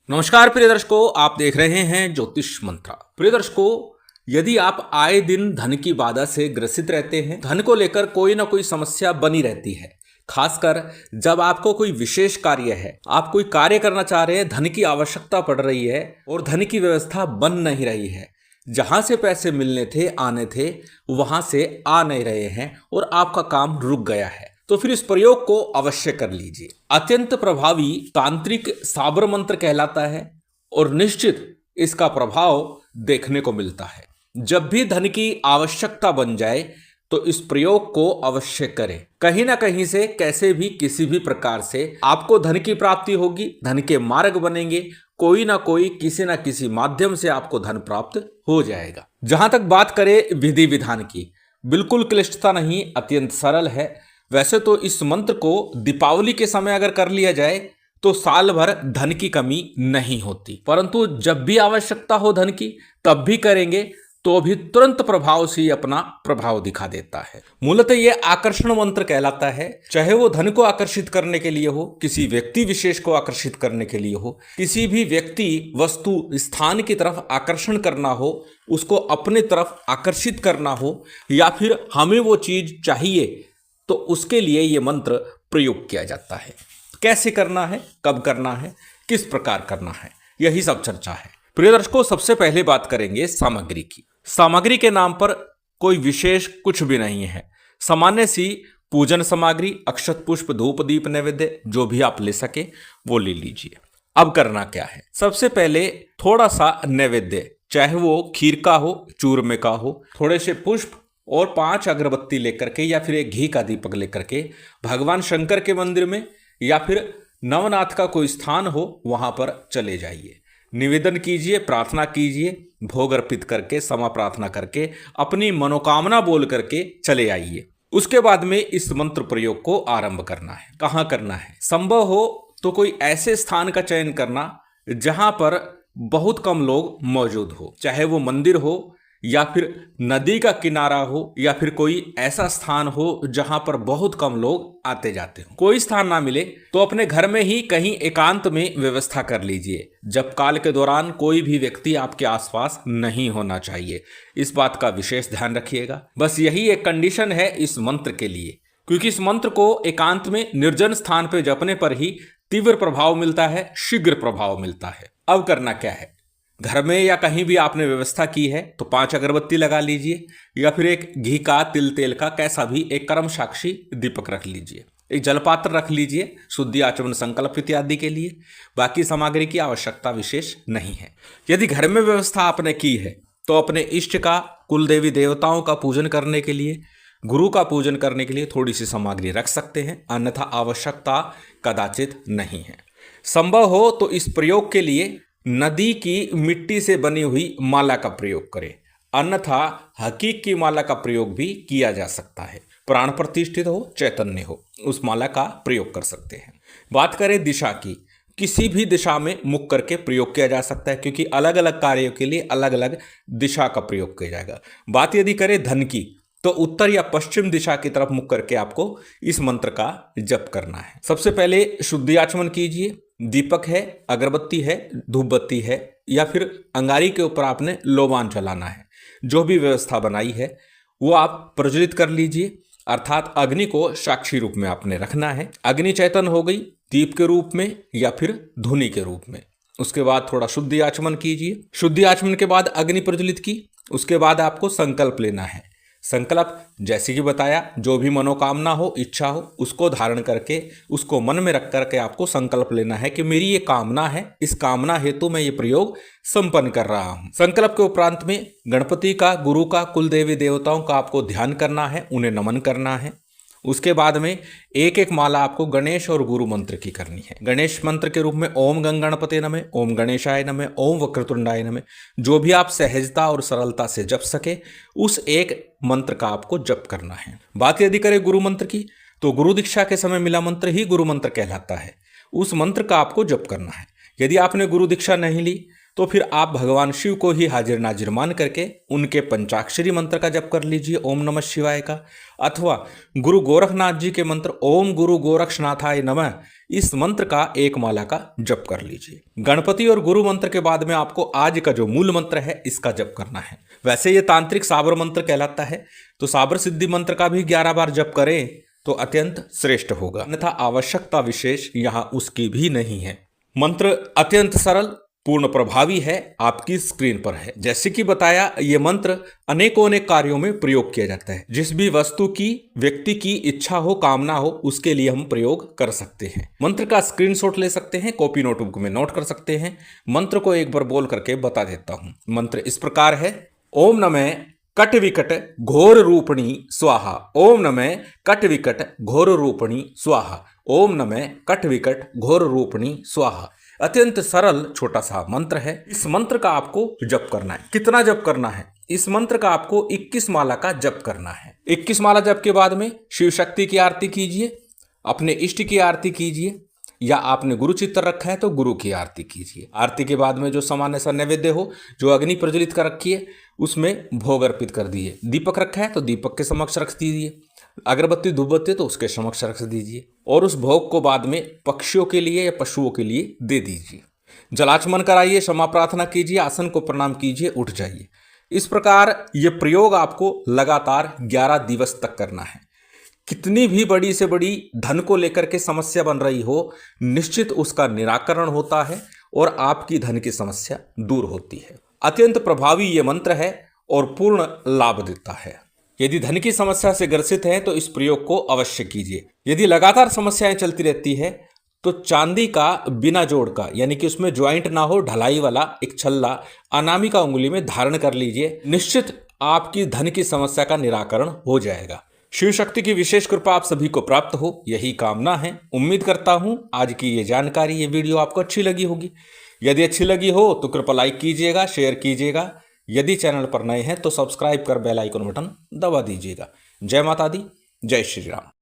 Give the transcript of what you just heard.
नमस्कार प्रिय दर्शकों, आप देख रहे हैं ज्योतिष मंत्रा। प्रिय दर्शकों, यदि आप आए दिन धन की बाधा से ग्रसित रहते हैं, धन को लेकर कोई ना कोई समस्या बनी रहती है, खासकर जब आपको कोई विशेष कार्य है, आप कोई कार्य करना चाह रहे हैं, धन की आवश्यकता पड़ रही है और धन की व्यवस्था बन नहीं रही है, जहां से पैसे मिलने थे, आने थे, वहां से आ नहीं रहे हैं और आपका काम रुक गया है, तो फिर इस प्रयोग को अवश्य कर लीजिए। अत्यंत प्रभावी तांत्रिक साबर मंत्र कहलाता है और निश्चित इसका प्रभाव देखने को मिलता है। जब भी धन की आवश्यकता बन जाए तो इस प्रयोग को अवश्य करें। कहीं ना कहीं से, कैसे भी, किसी भी प्रकार से आपको धन की प्राप्ति होगी, धन के मार्ग बनेंगे, कोई ना कोई, किसी ना किसी माध्यम से आपको धन प्राप्त हो जाएगा। जहां तक बात करें विधि विधान की, बिल्कुल क्लिष्टता नहीं, अत्यंत सरल है। वैसे तो इस मंत्र को दीपावली के समय अगर कर लिया जाए तो साल भर धन की कमी नहीं होती, परंतु जब भी आवश्यकता हो धन की तब भी करेंगे तो भी तुरंत प्रभाव से अपना प्रभाव दिखा देता है। मूलतः यह आकर्षण मंत्र कहलाता है। चाहे वो धन को आकर्षित करने के लिए हो, किसी व्यक्ति विशेष को आकर्षित करने के लिए हो, किसी भी व्यक्ति, वस्तु, स्थान की तरफ आकर्षण करना हो, उसको अपने तरफ आकर्षित करना हो, या फिर हमें वो चीज चाहिए तो उसके लिए ये मंत्र प्रयोग किया जाता है। कैसे करना है, कब करना है, किस प्रकार करना है, यही सब चर्चा है। प्रिय दर्शकों, सबसे पहले बात करेंगे सामग्री की। सामग्री के नाम पर कोई विशेष कुछ भी नहीं है। सामान्य सी पूजन सामग्री, अक्षत, पुष्प, धूप, दीप, नैवेद्य, जो भी आप ले सके वो ले लीजिए। अब करना क्या है? सबसे पहले थोड़ा सा नैवेद्य, चाहे वो खीर का हो, चूरमे का हो, थोड़े से पुष्प और 5 अगरबत्ती लेकर के या फिर एक घी का दीपक लेकर के भगवान शंकर के मंदिर में या फिर नवनाथ का कोई स्थान हो वहां पर चले जाइए। निवेदन कीजिए, प्रार्थना कीजिए, भोग अर्पित करके, क्षमा प्रार्थना करके, अपनी मनोकामना बोल करके चले आइए। उसके बाद में इस मंत्र प्रयोग को आरंभ करना है। कहाँ करना है? संभव हो तो कोई ऐसे स्थान का चयन करना जहां पर बहुत कम लोग मौजूद हो, चाहे वो मंदिर हो या फिर नदी का किनारा हो या फिर कोई ऐसा स्थान हो जहां पर बहुत कम लोग आते जाते हो। कोई स्थान ना मिले तो अपने घर में ही कहीं एकांत में व्यवस्था कर लीजिए। जब काल के दौरान कोई भी व्यक्ति आपके आसपास नहीं होना चाहिए, इस बात का विशेष ध्यान रखिएगा। बस यही एक कंडीशन है इस मंत्र के लिए, क्योंकि इस मंत्र को एकांत में निर्जन स्थान पर जपने पर ही तीव्र प्रभाव मिलता है, शीघ्र प्रभाव मिलता है। अब करना क्या है? घर में या कहीं भी आपने व्यवस्था की है तो 5 अगरबत्ती लगा लीजिए या फिर एक घी का, तिल तेल का, कैसा भी एक कर्म साक्षी दीपक रख लीजिए। एक जलपात्र रख लीजिए शुद्धि, आचमन, संकल्प इत्यादि के लिए। बाकी सामग्री की आवश्यकता विशेष नहीं है। यदि घर में व्यवस्था आपने की है तो अपने इष्ट का, कुल देवी देवताओं का पूजन करने के लिए, गुरु का पूजन करने के लिए थोड़ी सी सामग्री रख सकते हैं, अन्यथा आवश्यकता कदाचित नहीं है। संभव हो तो इस प्रयोग के लिए नदी की मिट्टी से बनी हुई माला का प्रयोग करें, अन्यथा हकीक की माला का प्रयोग भी किया जा सकता है। प्राण प्रतिष्ठित हो, चैतन्य हो, उस माला का प्रयोग कर सकते हैं। बात करें दिशा की, किसी भी दिशा में मुख करके प्रयोग किया जा सकता है, क्योंकि अलग अलग कार्यों के लिए अलग अलग दिशा का प्रयोग किया जाएगा। बात यदि करें धन की तो उत्तर या पश्चिम दिशा की तरफ मुख करके आपको इस मंत्र का जप करना है। सबसे पहले शुद्धि आचमन कीजिए। दीपक है, अगरबत्ती है, धूप बत्ती है या फिर अंगारी के ऊपर आपने लोबान चलाना है। जो भी व्यवस्था बनाई है वो आप प्रज्वलित कर लीजिए, अर्थात अग्नि को साक्षी रूप में आपने रखना है। अग्नि चैतन्य हो गई दीप के रूप में या फिर धुनी के रूप में। उसके बाद थोड़ा शुद्धि आचमन कीजिए। शुद्धि आचमन के बाद अग्नि प्रज्वलित की, उसके बाद आपको संकल्प लेना है। संकल्प जैसे कि बताया, जो भी मनोकामना हो, इच्छा हो, उसको धारण करके, उसको मन में रख करके आपको संकल्प लेना है कि मेरी ये कामना है, इस कामना हेतु मैं ये प्रयोग संपन्न कर रहा हूं। संकल्प के उपरांत में गणपति का, गुरु का, कुल देवी देवताओं का आपको ध्यान करना है, उन्हें नमन करना है। उसके बाद में एक एक माला आपको गणेश और गुरु मंत्र की करनी है। गणेश मंत्र के रूप में ओम गंगणपते नमः, ओम गणेशाय नमः, ओम वक्रतुंडाय नमः। जो भी आप सहजता और सरलता से जप सके उस एक मंत्र का आपको जप करना है। बात यदि करें गुरु मंत्र की तो गुरु दीक्षा के समय मिला मंत्र ही गुरु मंत्र कहलाता है। उस मंत्र का आपको जप करना है। यदि आपने गुरु दीक्षा नहीं ली तो फिर आप भगवान शिव को ही हाजिर नाजिर मान करके उनके पंचाक्षरी मंत्र का जप कर लीजिए, ओम नमः शिवाय का, अथवा गुरु गोरखनाथ जी के मंत्र ओम गुरु गोरक्षनाथाय नमः, इस मंत्र का एक माला का जप कर लीजिए। गणपति और गुरु मंत्र के बाद में आपको आज का जो मूल मंत्र है इसका जप करना है। वैसे ये तांत्रिक साबर मंत्र कहलाता है, तो साबर सिद्धि मंत्र का भी 11 बार जप करें तो अत्यंत श्रेष्ठ होगा, अन्यथा आवश्यकता विशेष यहाँ उसकी भी नहीं है। मंत्र अत्यंत सरल पूर्ण प्रभावी है, आपकी स्क्रीन पर है। जैसे कि बताया, ये मंत्र अनेकों अनेक कार्यों में प्रयोग किया जाता है। जिस भी वस्तु की, व्यक्ति की इच्छा हो, कामना हो, उसके लिए हम प्रयोग कर सकते हैं। मंत्र का स्क्रीनशॉट ले सकते हैं, कॉपी नोटबुक में नोट कर सकते हैं। मंत्र को एक बार बोल करके बता देता हूं। मंत्र इस प्रकार है, ओम नमः कट विकट घोर रूपणी स्वाहा। ओम नमः कट विकट घोर रूपणी स्वाहा। ओम नमः कट विकट घोर रूपणी स्वाहा। अत्यंत सरल छोटा सा मंत्र है। इस मंत्र का आपको जप करना है। कितना जप करना है? इस मंत्र का आपको 21 माला का जप करना है। 21 माला जप के बाद में शिव शक्ति की आरती कीजिए, अपने इष्ट की आरती कीजिए, या आपने गुरु चित्र रखा है तो गुरु की आरती कीजिए। आरती के बाद में जो सामान्य सा नैवेद्य हो, जो अग्नि प्रज्वलित कर रखी है, उसमें भोग अर्पित कर दीजिए। दीपक रखा है तो दीपक के समक्ष रख दीजिए, अगरबत्ती धूपबत्ती तो उसके समक्ष रख दीजिए, और उस भोग को बाद में पक्षियों के लिए या पशुओं के लिए दे दीजिए। जलाचमन कराइए, क्षमा प्रार्थना कीजिए, आसन को प्रणाम कीजिए, उठ जाइए। इस प्रकार ये प्रयोग आपको लगातार 11 दिवस तक करना है। कितनी भी बड़ी से बड़ी धन को लेकर के समस्या बन रही हो, निश्चित उसका निराकरण होता है और आपकी धन की समस्या दूर होती है। अत्यंत प्रभावी ये मंत्र है और पूर्ण लाभ देता है। यदि धन की समस्या से ग्रसित हैं तो इस प्रयोग को अवश्य कीजिए। यदि लगातार समस्याएं चलती रहती है तो चांदी का बिना जोड़ का, यानी कि उसमें ज्वाइंट ना हो, ढलाई वाला एक छल्ला अनामिका उंगली में धारण कर लीजिए। निश्चित आपकी धन की समस्या का निराकरण हो जाएगा। शिव शक्ति की विशेष कृपा आप सभी को प्राप्त हो, यही कामना है। उम्मीद करता हूं आज की ये जानकारी, ये वीडियो आपको अच्छी लगी होगी। यदि अच्छी लगी हो तो कृपया लाइक कीजिएगा, शेयर कीजिएगा। यदि चैनल पर नए हैं तो सब्सक्राइब कर बेल आइकन बटन दबा दीजिएगा। जय माता दी, जय श्री राम।